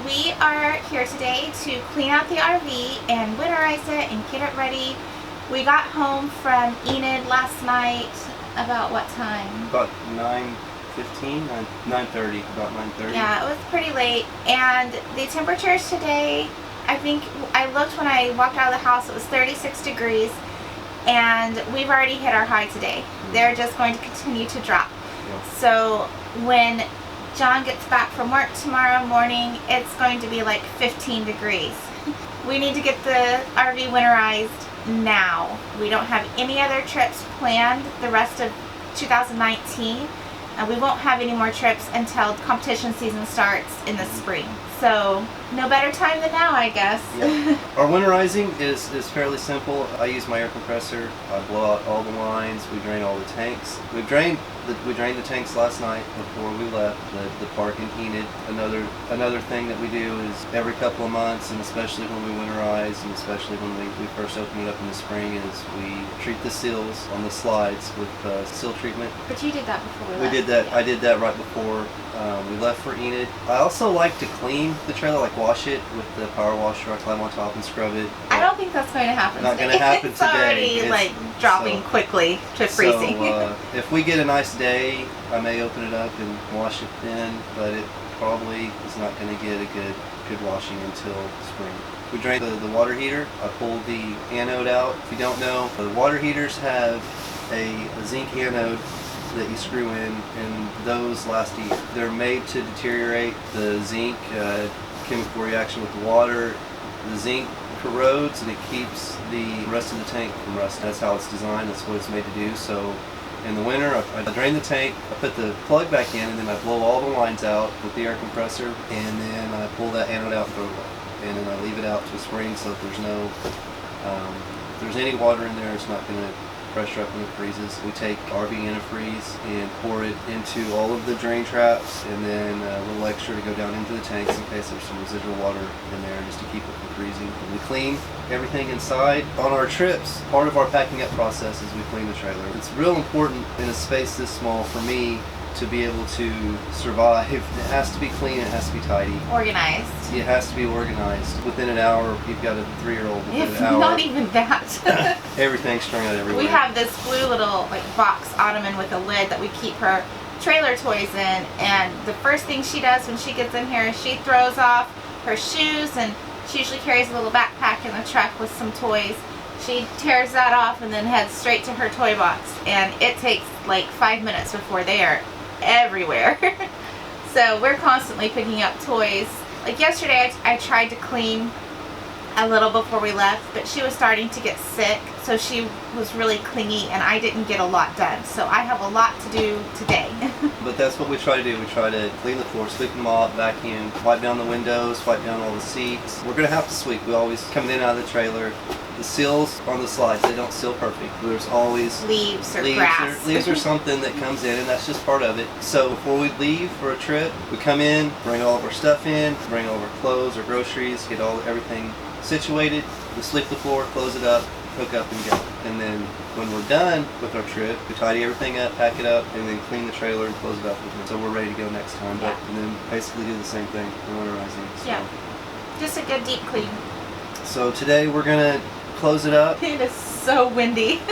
we are here today to clean out the RV and winterize it and get it ready. We got home from Enid last night about what time? About 9:15, 9:30, about 9:30. Yeah, it was pretty late. And the temperatures today, I think I looked when I walked out of the house, it was 36 degrees. And we've already hit our high today. They're just going to continue to drop. Yeah. So when John gets back from work tomorrow morning, it's going to be like 15 degrees. We need to get the RV winterized now. We don't have any other trips planned the rest of 2019. We won't have any more trips until competition season starts in the spring. So no better time than now, I guess. Yeah. Our winterizing is fairly simple. I use my air compressor. I blow out all the lines. We drain all the tanks. We drained the tanks last night before we left the park in Enid. Another thing that we do is every couple of months, and especially when we winterize, and especially when we first open it up in the spring, is we treat the seals on the slides with seal treatment. But you did that before we left. We did that. I did that right before we left for Enid. I also like to clean the trailer, like wash it with the power washer. I climb on top and scrub it. I don't think that's going to happen Not today. going to happen It's today. already like dropping quickly to freezing. So if we get a nice day, I may open it up and wash it then, but it probably is not going to get a good washing until spring. We drain the water heater. I pull the anode out. If you don't know, the water heaters have a zinc anode that you screw in, and those last a year. They're made to deteriorate the zinc, chemical reaction with the water. The zinc corrodes and it keeps the rest of the tank from rusting. That's how it's designed, that's what it's made to do. So in the winter, I drain the tank, I put the plug back in, and then I blow all the lines out with the air compressor, and then I pull that anode out and throw it away. And then I leave it out to spring so that there's no, if there's any water in there, it's not going to pressure up when it freezes. We take RV antifreeze and pour it into all of the drain traps, and then a little extra to go down into the tanks in case there's some residual water in there, just to keep it from freezing. And we clean everything inside. On our trips, part of our packing up process is we clean the trailer. It's real important in a space this small for me to be able to survive. It has to be clean, it has to be tidy. Organized. It has to be organized. Within an hour, you've got a 3-year-old within If an hour. not even that. Everything's strung out everywhere. We have this blue little like box ottoman with a lid that we keep her trailer toys in, and the first thing she does when she gets in here is she throws off her shoes, and she usually carries a little backpack in the truck with some toys. She tears that off and then heads straight to her toy box, and it takes like 5 minutes before they are everywhere. So we're constantly picking up toys. Like yesterday I tried to clean a little before we left, but she was starting to get sick, so she was really clingy and I didn't get a lot done. So I have a lot to do today. But that's what we try to do. We try to clean the floor, sweep them off, vacuum, wipe down the windows, wipe down all the seats. We're going to have to sweep. We always come in and out of the trailer. The seals on the slides, they don't seal perfect. There's always leaves or grass. Leaves or something that comes in, and that's just part of it. So before we leave for a trip, we come in, bring all of our stuff in, bring all of our clothes or groceries, get everything situated. We sweep the floor, close it up, hook up and go. And then when we're done with our trip, we tidy everything up, pack it up, and then clean the trailer and close it up again. So we're ready to go next time. Yeah. And then basically do the same thing for winterizing. So. Yeah. Just a good deep clean. So today we're gonna close it up. It is so windy.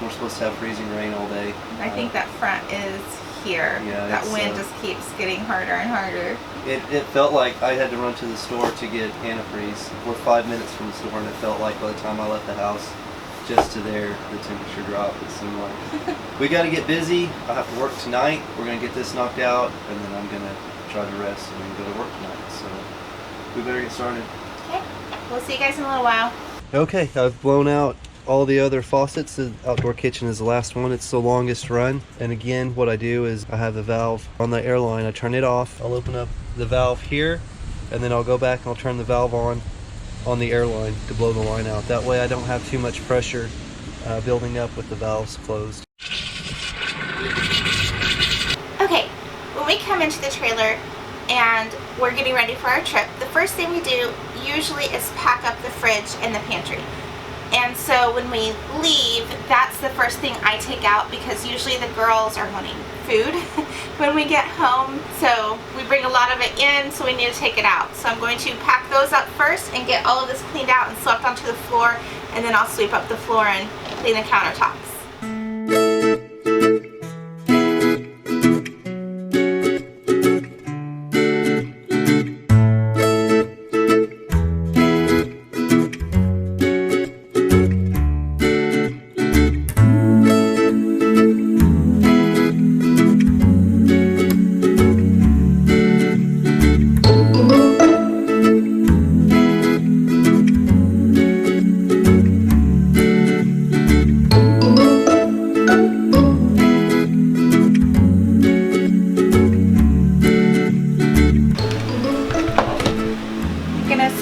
We're supposed to have freezing rain all day. I think that front is here. Yeah, that wind just keeps getting harder and harder. It felt like I had to run to the store to get antifreeze. We're 5 minutes from the store, and it felt like by the time I left the house, just to there, the temperature dropped. It seemed like we got to get busy. I have to work tonight. We're gonna get this knocked out, and then I'm gonna try to rest and then go to work tonight. So we better get started. Okay, we'll see you guys in a little while. Okay, I've blown out all the other faucets. The outdoor kitchen is the last one. It's the longest run. And again, what I do is I have the valve on the airline. I turn it off. I'll open up the valve here, and then I'll go back and I'll turn the valve on the airline to blow the line out. That way I don't have too much pressure building up with the valves closed. Okay, when we come into the trailer and we're getting ready for our trip, the first thing we do usually is pack up the fridge and the pantry. And so when we leave, that's the first thing I take out, because usually the girls are wanting food when we get home. So we bring a lot of it in, so we need to take it out. So I'm going to pack those up first and get all of this cleaned out and swept onto the floor, and then I'll sweep up the floor and clean the countertops.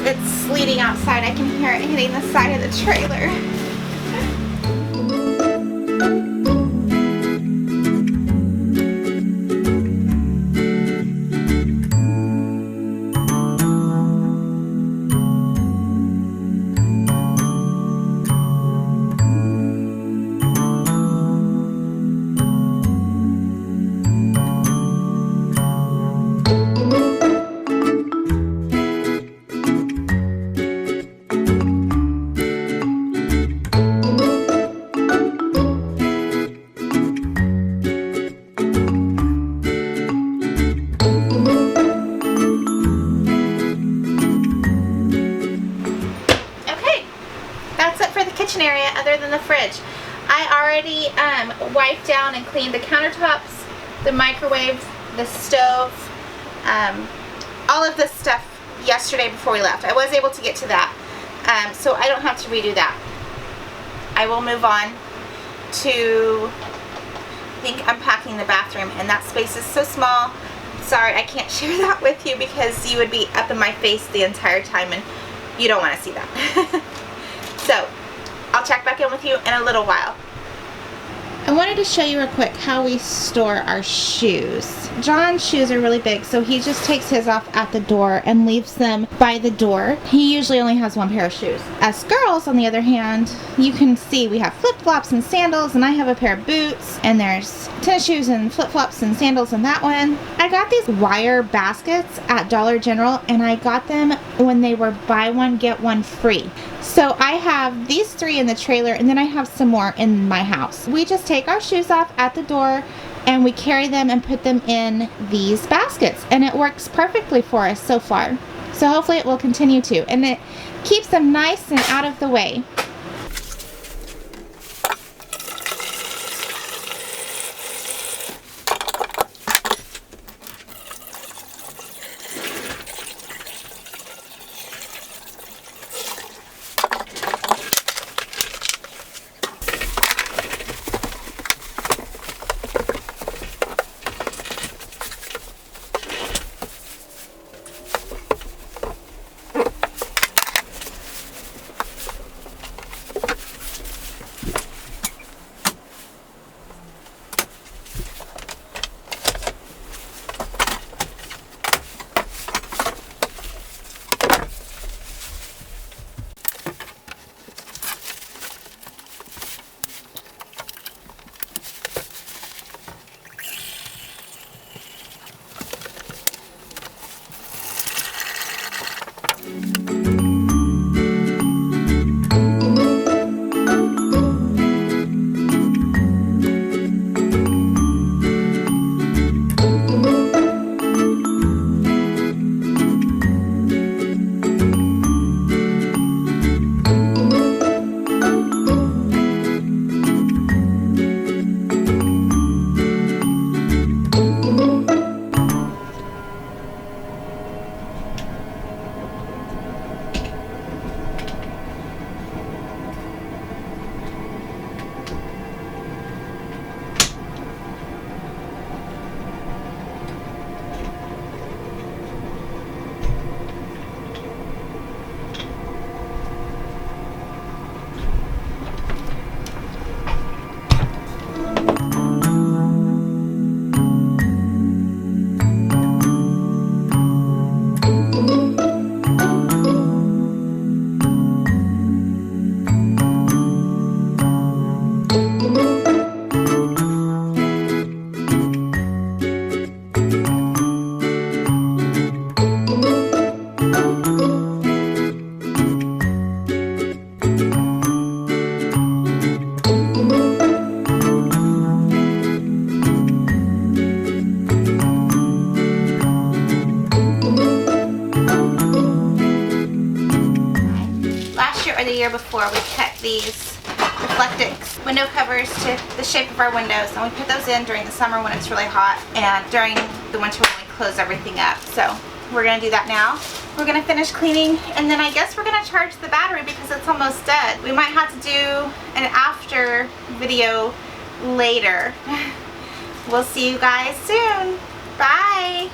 It's sleeting outside. I can hear it hitting the side of the trailer. Area other than the fridge. I already wiped down and cleaned the countertops, the microwave, the stove, all of this stuff yesterday before we left. I was able to get to that, so I don't have to redo that. I will move on to, I think, unpacking the bathroom, and that space is so small. Sorry, I can't share that with you because you would be up in my face the entire time, and you don't want to see that. So I'll check back in with you in a little while. I wanted to show you real quick how we store our shoes. John's shoes are really big, so he just takes his off at the door and leaves them by the door. He usually only has one pair of shoes. Us girls, on the other hand, you can see we have flip-flops and sandals, and I have a pair of boots, and there's tennis shoes and flip-flops and sandals in that one. I got these wire baskets at Dollar General, and I got them when they were buy one, get one free. So I have these 3 in the trailer, and then I have some more in my house. We just take our shoes off at the door and we carry them and put them in these baskets, and it works perfectly for us so far. So hopefully it will continue to, and it keeps them nice and out of the way. before, we cut these Reflectix window covers to the shape of our windows, and we put those in during the summer when it's really hot and during the winter when we close everything up. So we're gonna do that now. We're gonna finish cleaning, and then I guess we're gonna charge the battery because it's almost dead. We might have to do an after video later. We'll see you guys soon. Bye.